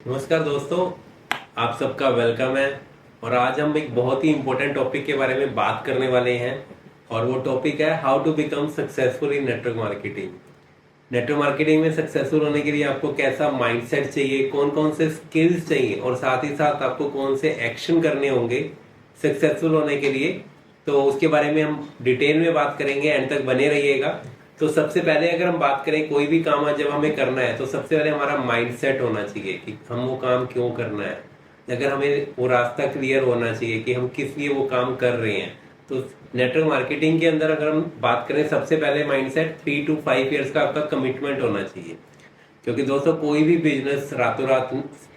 नमस्कार दोस्तों, आप सबका वेलकम है। और आज हम एक बहुत ही इम्पोर्टेंट टॉपिक के बारे में बात करने वाले हैं और वो टॉपिक है how to become successful in network marketing. Network marketing में सक्सेसफुल होने के लिए आपको कैसा माइंडसेट चाहिए, कौन कौन से स्किल्स चाहिए और साथ ही साथ आपको कौन से एक्शन करने होंगे सक्सेसफुल होने के लिए, तो उसके बारे में हम डिटेल में बात करेंगे। एंड तक बने रहिएगा। तो सबसे पहले अगर हम बात करें कोई भी काम है जब हमें करना है तो सबसे पहले हमारा माइंडसेट होना चाहिए कि हम वो काम क्यों करना है। अगर हमें वो रास्ता क्लियर होना चाहिए कि हम किस लिए वो काम कर रहे हैं। तो नेटवर्क मार्केटिंग के अंदर अगर हम बात करें सबसे पहले माइंडसेट 3 to 5 years का आपका कमिटमेंट होना चाहिए। क्योंकि दोस्तों कोई भी बिजनेस रातों रात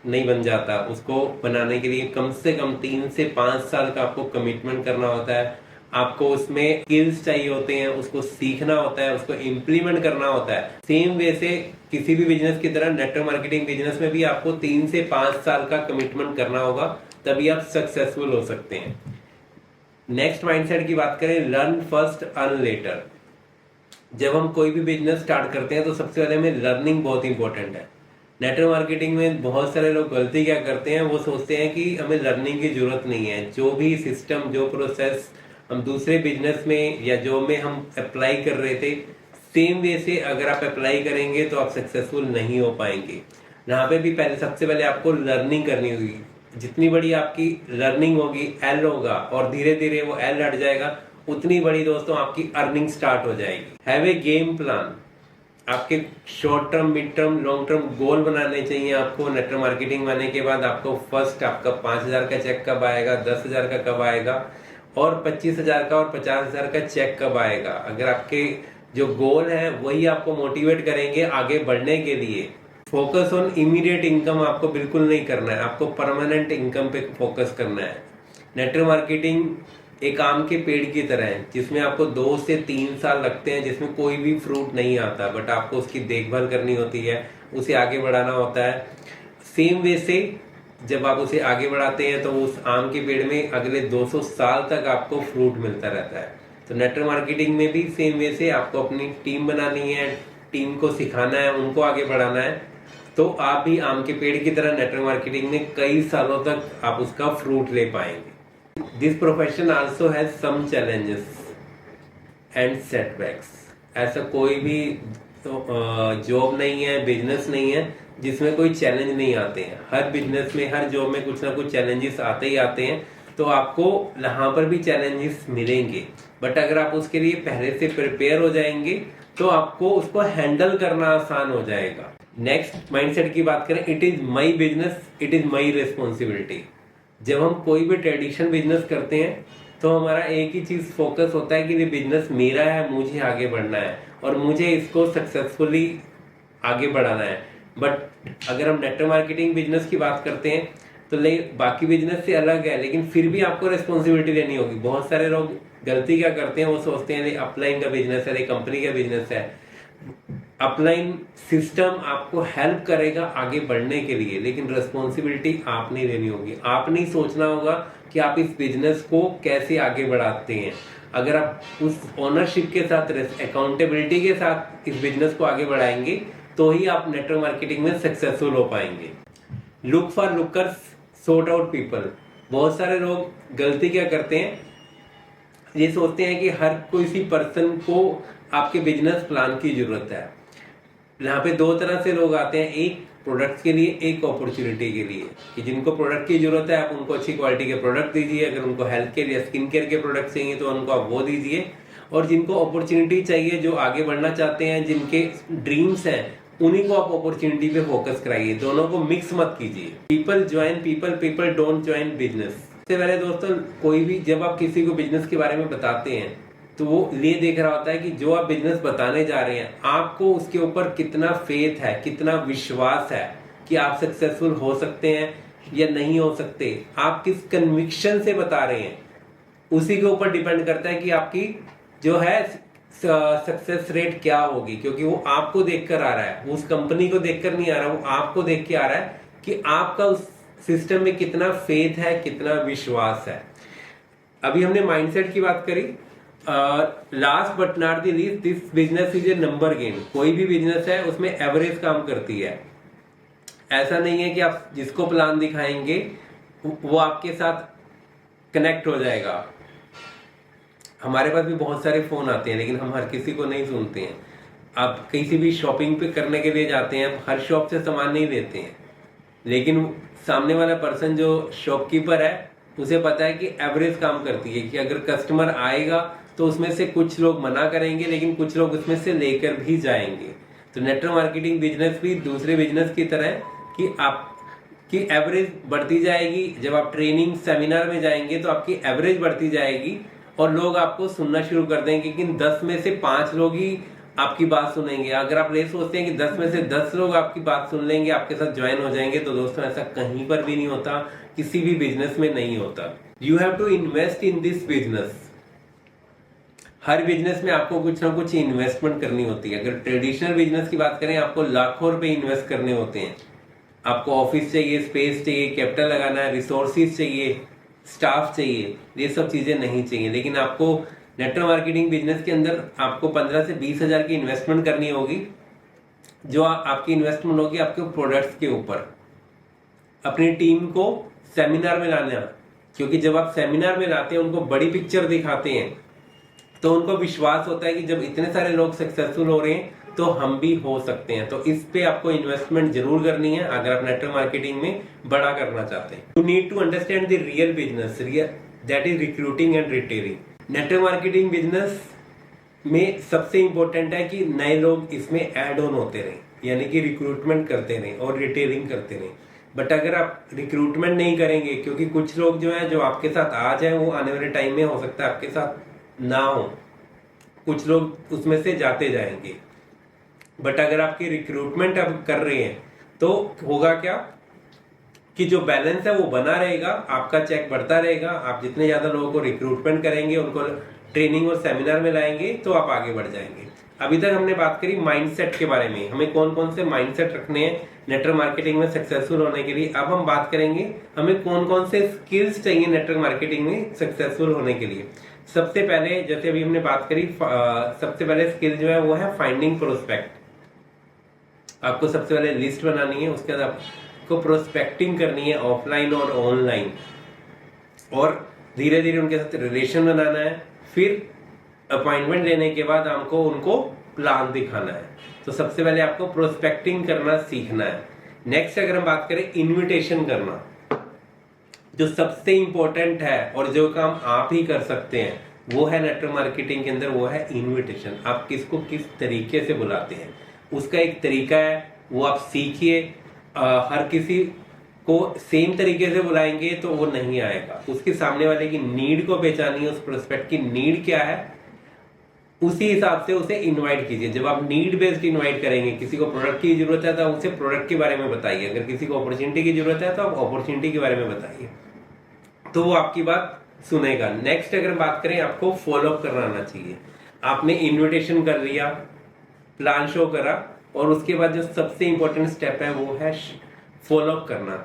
नहीं बन जाता, उसको बनाने के लिए कम से कम 3 से 5 साल का आपको कमिटमेंट करना होता है। आपको उसमें स्किल्स चाहिए होते हैं, उसको सीखना होता है, उसको इम्प्लीमेंट करना होता है। सेम वे से किसी भी बिजनेस की तरह नेटवर्क मार्केटिंग बिजनेस में भी आपको 3 से 5 साल का कमिटमेंट करना होगा, तभी आप सक्सेसफुल हो सकते हैं। नेक्स्ट माइंडसेट की बात करें, लर्न फर्स्ट अर्न लेटर। जब हम कोई भी बिजनेस स्टार्ट करते हैं तो सबसे पहले हमें लर्निंग बहुत इंपॉर्टेंट है। नेटवर्क मार्केटिंग में बहुत सारे लोग गलती क्या करते हैं, वो सोचते हैं कि हमें लर्निंग की जरूरत नहीं है। जो भी सिस्टम, जो प्रोसेस हम दूसरे बिजनेस में या जॉब में हम अप्लाई कर रहे थे, सेम वे से अगर आप अप्लाई करेंगे तो आप सक्सेसफुल नहीं हो पाएंगे। यहाँ पे भी पहले सबसे पहले आपको लर्निंग करनी होगी। जितनी बड़ी आपकी लर्निंग होगी, एल होगा, और धीरे धीरे वो एल हट जाएगा, उतनी बड़ी दोस्तों आपकी अर्निंग स्टार्ट हो जाएगी। Have a game plan. आपके short term, mid term, long term goal बनाने चाहिए आपको। नेटवर्क मार्केटिंग बनने के बाद आपको फर्स्ट आपका 5,000 का चेक कब आएगा, 10,000 का कब आएगा, और 25,000 का और 50,000 का चेक कब आएगा। अगर आपके जो गोल है वही आपको मोटिवेट करेंगे आगे बढ़ने के लिए। फोकस ऑन इमीडिएट इनकम आपको बिल्कुल नहीं करना है, आपको परमानेंट इनकम पे फोकस करना है। नेटवर्क मार्केटिंग एक आम के पेड़ की तरह है जिसमें आपको 2 से 3 साल लगते हैं, जिसमें कोई भी फ्रूट नहीं आता, बट आपको उसकी देखभाल करनी होती है, उसे आगे बढ़ाना होता है। सेम वे से जब आप उसे आगे बढ़ाते हैं तो उस आम के पेड़ में अगले 200 साल तक आपको फ्रूट मिलता रहता है। तो नेटवर्क मार्केटिंग में भी सेम वे से आपको अपनी टीम बनानी है, टीम को सिखाना है, उनको आगे बढ़ाना है। तो आप भी आम के पेड़ की तरह नेटवर्क मार्केटिंग में कई सालों तक आप उसका फ्रूट ले पाएंगे। This profession also has some challenges and setbacks. ऐसा कोई भी जॉब नहीं है, बिजनेस नहीं है जिसमें कोई चैलेंज नहीं आते हैं। हर बिजनेस में, हर जॉब में कुछ ना कुछ चैलेंजेस आते ही आते हैं। तो आपको यहाँ पर भी चैलेंजेस मिलेंगे, बट अगर आप उसके लिए पहले से प्रिपेयर हो जाएंगे तो आपको उसको हैंडल करना आसान हो जाएगा। नेक्स्ट माइंडसेट की बात करें, it is my business, it is my responsibility. जब हम कोई भी ट्रेडिशनल बिजनेस करते हैं तो हमारा एक ही चीज फोकस होता है कि ये बिजनेस मेरा है, मुझे आगे बढ़ना है और मुझे इसको सक्सेसफुली आगे बढ़ाना है। बट अगर हम नेटवर्क मार्केटिंग बिजनेस की बात करते हैं तो बाकी बिजनेस से अलग है, लेकिन फिर भी आपको रिस्पॉन्सिबिलिटी लेनी होगी। बहुत सारे लोग गलती क्या करते हैं, वो सोचते हैं अपलाइन का बिजनेस है, कंपनी का बिजनेस है। अपलाइन सिस्टम आपको हेल्प करेगा आगे बढ़ने के लिए, लेकिन रिस्पॉन्सिबिलिटी आपने लेनी होगी। आपने ही सोचना होगा कि आप इस बिजनेस को कैसे आगे बढ़ाते हैं। अगर आप उस ओनरशिप के साथ, अकाउंटेबिलिटी के साथ इस बिजनेस को आगे बढ़ाएंगे तो ही आप नेटवर्क मार्केटिंग में सक्सेसफुल हो पाएंगे। Look for lookers, sort out people. बहुत सारे लोग गलती क्या करते हैं, ये सोचते हैं कि हर किसी पर्सन को आपके बिजनेस प्लान की जरूरत है। यहाँ पे दो तरह से लोग आते हैं, एक प्रोडक्ट्स के लिए, एक अपॉर्चुनिटी के लिए। कि जिनको प्रोडक्ट की जरूरत है आप उनको अच्छी क्वालिटी के प्रोडक्ट दीजिए, अगर उनको हेल्थ केयर या स्किन केयर के प्रोडक्ट चाहिए तो उनको आप वो दीजिए। और जिनको अपॉर्चुनिटी चाहिए, जो आगे बढ़ना चाहते हैं, जिनके ड्रीम्स हैं, उन्हीं को आप अपॉर्चुनिटी पे फोकस कराइए। दोनों को मिक्स मत कीजिए। People join people, people don't join business. सबसे पहले दोस्तों, कोई भी जब आप किसी को बिजनेस के बारे में बताते हैं तो वो ये देख रहा होता है कि जो आप बिजनेस बताने जा रहे हैं, आपको उसके ऊपर कितना फेथ है, कितना विश्वास है कि आप सक्सेसफुल हो सकते हैं या नहीं हो सकते। आप किस कन्विक्शन से बता रहे हैं, उसी के ऊपर डिपेंड करता है कि आपकी जो है सक्सेस रेट क्या होगी। क्योंकि वो आपको देखकर आ रहा है, उस कंपनी को देखकर नहीं आ रहा, वो आपको देख के आ रहा है कि आपका उस सिस्टम में कितना फेथ है, कितना विश्वास है। अभी हमने माइंडसेट की बात करी। Last but not the least, this business is a number game. कोई भी बिजनेस है उसमें एवरेज काम करती है। ऐसा नहीं है कि आप जिसको प्लान दिखाएंगे वो आपके साथ कनेक्ट हो जाएगा। हमारे पास भी बहुत सारे फोन आते हैं लेकिन हम हर किसी को नहीं सुनते हैं। आप किसी भी शॉपिंग पे करने के लिए जाते हैं, हर शॉप से सामान नहीं लेते हैं, लेकिन सामने वाला पर्सन जो शॉपकीपर है उसे पता है कि एवरेज काम करती है, कि अगर कस्टमर आएगा तो उसमें से कुछ लोग मना करेंगे लेकिन कुछ लोग उसमें से लेकर भी जाएंगे। तो नेटवर्क मार्केटिंग बिजनेस भी दूसरे बिजनेस की तरह है कि आपकी एवरेज बढ़ती जाएगी। जब आप ट्रेनिंग सेमिनार में जाएंगे तो आपकी एवरेज बढ़ती जाएगी और लोग आपको सुनना शुरू कर देंगे, लेकिन 10 में से 5 लोग ही आपकी बात सुनेंगे। अगर आप ये सोचते हैं कि 10 में से 10 लोग आपकी बात सुन लेंगे, आपके साथ ज्वाइन हो जाएंगे, तो दोस्तों ऐसा कहीं पर भी नहीं होता, किसी भी बिजनेस में नहीं होता। You have to invest in this business. हर बिजनेस में आपको कुछ ना कुछ इन्वेस्टमेंट करनी होती है। अगर ट्रेडिशनल बिजनेस की बात करें, आपको लाखों रुपए इन्वेस्ट करने होते हैं। आपको ऑफिस चाहिए, स्पेस चाहिए, कैपिटल लगाना है, रिसोर्सिस चाहिए, स्टाफ चाहिए, ये सब चीजें नहीं चाहिए। लेकिन आपको नेटवर्क मार्केटिंग बिजनेस के अंदर आपको 15 से 20 हजार की इन्वेस्टमेंट करनी होगी, जो आपकी इन्वेस्टमेंट होगी आपके प्रोडक्ट्स के ऊपर। अपनी टीम को सेमिनार में लाना, क्योंकि जब आप सेमिनार में लाते हैं, उनको बड़ी पिक्चर दिखाते हैं, तो उनको विश्वास होता है कि जब इतने सारे लोग सक्सेसफुल हो रहे हैं तो हम भी हो सकते हैं। तो इस पे आपको इन्वेस्टमेंट जरूर करनी है अगर आप नेटवर्क मार्केटिंग में बड़ा करना चाहते हैं। You need to understand the real business, that is recruiting and retailing. Network marketing business में सबसे इंपॉर्टेंट है कि नए लोग इसमें ऐड ऑन होते रहें, यानी कि रिक्रूटमेंट करते रहें और रिटेलिंग करते रहें। बट अगर आप रिक्रूटमेंट नहीं करेंगे, क्योंकि कुछ लोग जो है जो आपके साथ आ जाए वो आने वाले टाइम में हो सकता है आपके साथ ना हो, कुछ लोग उसमें से जाते जाएंगे। बट अगर आपकी रिक्रूटमेंट अब कर रहे हैं तो होगा क्या कि जो बैलेंस है वो बना रहेगा, आपका चेक बढ़ता रहेगा। आप जितने ज्यादा लोगों को रिक्रूटमेंट करेंगे, उनको ट्रेनिंग और सेमिनार में लाएंगे, तो आप आगे बढ़ जाएंगे। अभी तक हमने बात करी माइंडसेट के बारे में, हमें कौन कौन से माइंडसेट रखने हैं नेटवर्क मार्केटिंग में सक्सेसफुल होने के लिए। अब हम बात करेंगे हमें कौन कौन से स्किल्स चाहिए नेटवर्क मार्केटिंग में सक्सेसफुल होने के लिए। सबसे पहले, जैसे अभी हमने बात करी, सबसे पहले स्किल जो है वो है फाइंडिंग प्रोस्पेक्ट। आपको सबसे पहले लिस्ट बनानी है, उसके बाद आपको प्रोस्पेक्टिंग करनी है ऑफलाइन और ऑनलाइन, और धीरे धीरे उनके साथ रिलेशन बनाना है। फिर अपॉइंटमेंट लेने के बाद आपको उनको प्लान दिखाना है। तो सबसे पहले आपको प्रोस्पेक्टिंग करना सीखना है। नेक्स्ट अगर हम बात करें इन्विटेशन करना, जो सबसे इंपॉर्टेंट है और जो काम आप ही कर सकते हैं वो है नेटवर्क मार्केटिंग के अंदर, वो है इन्विटेशन। आप किसको किस तरीके से बुलाते हैं, उसका एक तरीका है, वो आप सीखिए। हर किसी को सेम तरीके से बुलाएंगे तो वो नहीं आएगा। उसके सामने वाले की नीड को पहचानिए, उस प्रोस्पेक्ट की नीड क्या है, उसी हिसाब से उसे इनवाइट कीजिए। जब आप नीड बेस्ड इनवाइट करेंगे, किसी को प्रोडक्ट की जरूरत है तो उसे प्रोडक्ट के बारे में बताइए, अगर किसी को अपॉर्चुनिटी की जरूरत है तो आप अपॉर्चुनिटी के बारे में बताइए, तो वो आपकी बात सुनेगा। नेक्स्ट अगर बात करें, आपको फॉलोअप करना आना चाहिए। आपने इन्विटेशन कर लिया, प्लान शो करा, और उसके बाद जो सबसे इंपॉर्टेंट स्टेप है वो है फॉलोअप करना।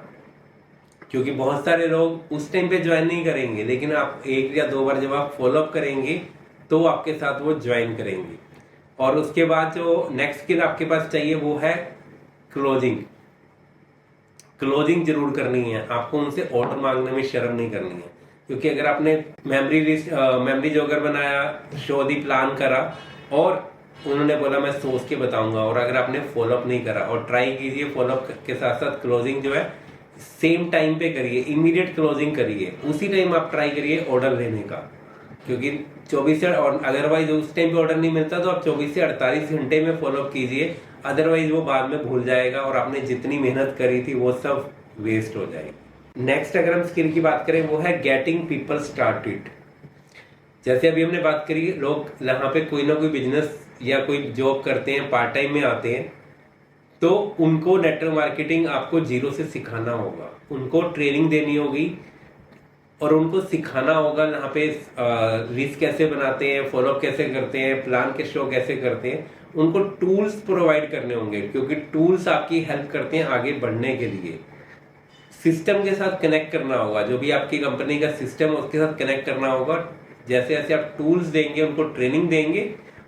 क्योंकि बहुत सारे लोग उस टाइम पे ज्वाइन नहीं करेंगे, लेकिन आप 1 या 2 बार जब आप फॉलोअप करेंगे तो आपके साथ वो ज्वाइन करेंगे। और उसके बाद जो नेक्स्ट स्किल आपके पास चाहिए वो है क्लोजिंग। क्लोजिंग जरूर करनी है, आपको उनसे ऑर्डर मांगने में शर्म नहीं करनी है। क्योंकि अगर आपने मेमोरी जोगर बनाया, शो दी प्लान करा और उन्होंने बोला मैं सोच के बताऊंगा, और अगर आपने फॉलोअप नहीं करा, और ट्राई कीजिए फॉलोअप के साथ साथ क्लोजिंग जो है सेम टाइम पे करिए, इमीडिएट क्लोजिंग करिए। उसी टाइम आप ट्राई करिए ऑर्डर लेने का, क्योंकि 24 से, और अदरवाइज उस टाइम पे ऑर्डर नहीं मिलता तो आप 24 से 48 घंटे में फॉलोअप कीजिए, अदरवाइज वो बाद में भूल जाएगा और आपने जितनी मेहनत करी थी वो सब वेस्ट हो जाएगी। नेक्स्ट अगर हम स्किल की बात करें वो है गेटिंग पीपल स्टार्टेड। जैसे अभी हमने बात करी, लोग यहाँ पे कोई ना कोई बिजनेस या कोई जॉब करते हैं, पार्ट टाइम में आते हैं, तो उनको नेटवर्क मार्केटिंग आपको जीरो से सिखाना होगा, उनको ट्रेनिंग देनी होगी और उनको सिखाना होगा यहाँ पे लिस्ट कैसे बनाते हैं, फॉलोअप कैसे करते हैं, प्लान के शो कैसे करते हैं। उनको टूल्स प्रोवाइड करने होंगे, क्योंकि टूल्स आपकी हेल्प करते हैं आगे बढ़ने के लिए। सिस्टम के साथ कनेक्ट करना होगा, जो भी आपकी कंपनी का सिस्टम है उसके साथ कनेक्ट करना होगा। जैसे जैसे आप टूल्स देंगे, उनको ट्रेनिंग देंगे,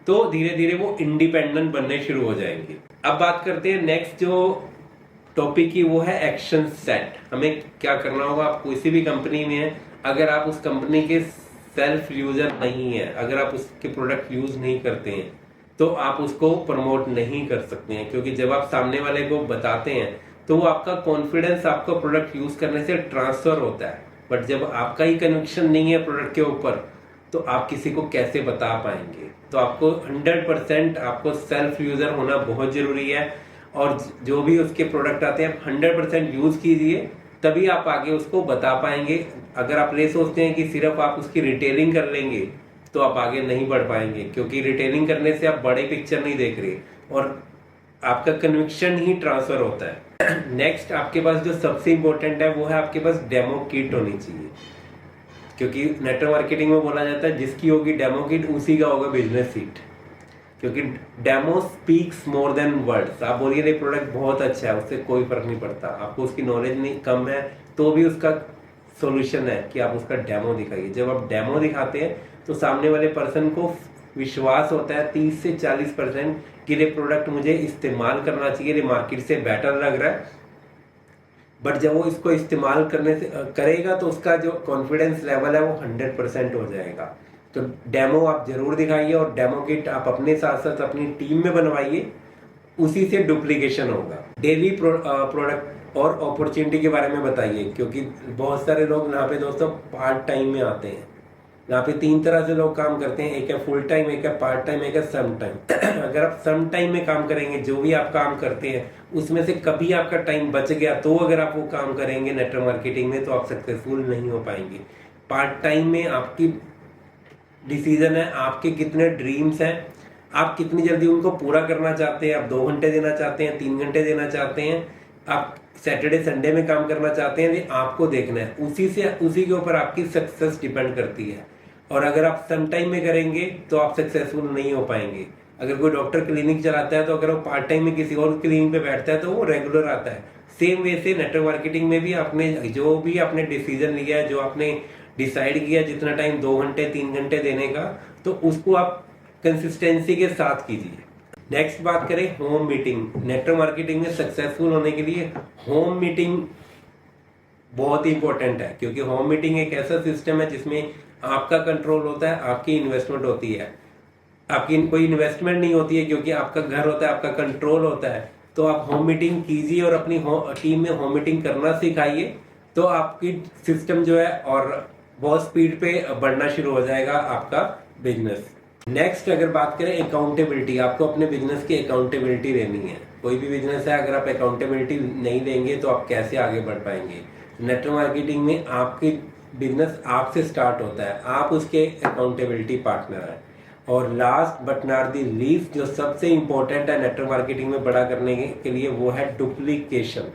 तो धीरे धीरे वो इंडिपेंडेंट बनने शुरू हो जाएंगे। अब बात करते हैं नेक्स्ट, जो टॉपिक की वो है एक्शन सेट। हमें क्या करना होगा, आप किसी भी कंपनी में है, अगर आप उस कंपनी के सेल्फ यूजर नहीं है, अगर आप उसके प्रोडक्ट यूज नहीं करते हैं तो आप उसको प्रमोट नहीं कर सकते हैं, क्योंकि जब आप सामने वाले को बताते हैं तो वो आपका कॉन्फिडेंस आपका प्रोडक्ट यूज करने से ट्रांसफर होता है। बट जब आपका ही कन्विक्शन नहीं है प्रोडक्ट के ऊपर तो आप किसी को कैसे बता पाएंगे। तो आपको 100% आपको सेल्फ यूजर होना बहुत जरूरी है, और जो भी उसके प्रोडक्ट आते हैं 100% यूज कीजिए, तभी आप आगे उसको बता पाएंगे। अगर आप ये सोचते हैं कि सिर्फ आप उसकी रिटेलिंग कर लेंगे तो आप आगे नहीं बढ़ पाएंगे, क्योंकि रिटेलिंग करने से आप बड़े पिक्चर नहीं देख रहे और आपका कन्विक्शन ही ट्रांसफर होता है। नेक्स्ट आपके पास जो सबसे इंपॉर्टेंट है वो है आपके पास डेमो किट होनी चाहिए, क्योंकि नेटवर्क मार्केटिंग में बोला जाता है जिसकी होगी डेमो किट उसी का होगा बिजनेस सीट, क्योंकि demo speaks more than words. आप बोलिए ये प्रोडक्ट बहुत अच्छा है, उससे कोई फर्क नहीं पड़ता, आपको उसकी नॉलेज नहीं कम है तो भी उसका सॉल्यूशन है कि आप उसका डेमो दिखाइए। जब आप डेमो दिखाते हैं तो सामने वाले पर्सन को विश्वास होता है 30 से 40% कि ये प्रोडक्ट मुझे इस्तेमाल करना चाहिए, ये मार्केट से बेटर लग रहा है। बट जब वो इसको इस्तेमाल करने से करेगा तो उसका जो कॉन्फिडेंस लेवल है वो 100% हो जाएगा। तो डेमो आप जरूर दिखाइए, और डेमो किट आप अपने साथ साथ अपनी टीम में बनवाइए, उसी से डुप्लीकेशन होगा। डेली प्रोडक्ट और अपॉर्चुनिटी के बारे में बताइए, क्योंकि बहुत सारे लोग यहाँ पे दोस्तों पार्ट टाइम में आते हैं। यहाँ पे 3 तरह से लोग काम करते हैं, एक है फुल टाइम, एक है पार्ट टाइम, एक है सम टाइम। अगर आप सम टाइम में काम करेंगे, जो भी आप काम करते हैं उसमें से कभी आपका टाइम बच गया तो अगर आप वो काम करेंगे नेटवर्क मार्केटिंग में तो आप सक्सेसफुल नहीं हो पाएंगे। पार्ट टाइम में आपकी डिसीजन है, आपके कितने ड्रीम्स हैं, आप कितनी जल्दी उनको पूरा करना चाहते हैं। आप 2 घंटे देना चाहते हैं, 3 घंटे देना चाहते हैं, आप सैटरडे संडे में काम करना चाहते हैं, ये आपको देखना है। उसी के ऊपर आपकी सक्सेस डिपेंड करती है। और अगर आप सम टाइम में करेंगे तो आप सक्सेसफुल नहीं हो पाएंगे। अगर कोई डॉक्टर क्लिनिक चलाता है तो अगर वो पार्ट टाइम में किसी और क्लिनिक पे बैठता है तो वो रेगुलर आता है। सेम वे से नेटवर्क मार्केटिंग में भी आपने जो भी आपने डिसीजन लिया है, जो आपने डिसाइड किया जितना टाइम 2 घंटे 3 घंटे देने का, तो उसको आप कंसिस्टेंसी के साथ कीजिए। नेक्स्ट बात करें होम मीटिंग। नेटवर्क मार्केटिंग में सक्सेसफुल होने के लिए होम मीटिंग बहुत ही इंपॉर्टेंट है, क्योंकि होम मीटिंग एक ऐसा सिस्टम है जिसमें आपका कंट्रोल होता है, आपकी इन्वेस्टमेंट होती है। आपकी कोई इन्वेस्टमेंट नहीं होती है, क्योंकि आपका घर होता है, आपका कंट्रोल होता है। तो आप होम मीटिंग कीजिए और अपनी टीम में होम मीटिंग करना सिखाइए, तो आपकी सिस्टम जो है और बहुत स्पीड पे बढ़ना शुरू हो जाएगा आपका बिजनेस। नेक्स्ट अगर बात करें अकाउंटेबिलिटी, आपको अपने बिजनेस की अकाउंटेबिलिटी लेनी है। कोई भी बिजनेस है, अगर आप अकाउंटेबिलिटी नहीं लेंगे तो आप कैसे आगे बढ़ पाएंगे। नेटवर्क मार्केटिंग में आपकी बिजनेस आपसे स्टार्ट होता है, आप उसके अकाउंटेबिलिटी पार्टनर हैं। और last but not the least जो सबसे इंपॉर्टेंट है नेटवर्क मार्केटिंग में बड़ा करने के लिए, वो है डुप्लीकेशन।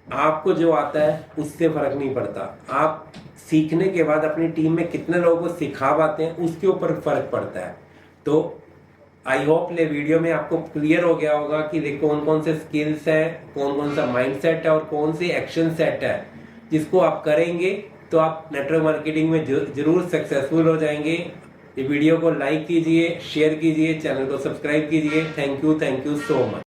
आपको जो आता है उससे फर्क नहीं पड़ता, आप सीखने के बाद अपनी टीम में कितने लोगों को सिखा पाते हैं उसके ऊपर फर्क पड़ता है। तो आई होप ये वीडियो में आपको क्लियर हो गया होगा कि कौन कौन से स्किल्स है, कौन कौन सा माइंडसेट है और कौन से एक्शन सेट है जिसको आप करेंगे तो आप नेटवर्क मार्केटिंग में जरूर सक्सेसफुल हो जाएंगे। ये वीडियो को लाइक कीजिए, शेयर कीजिए, चैनल को सब्सक्राइब कीजिए। Thank you so much.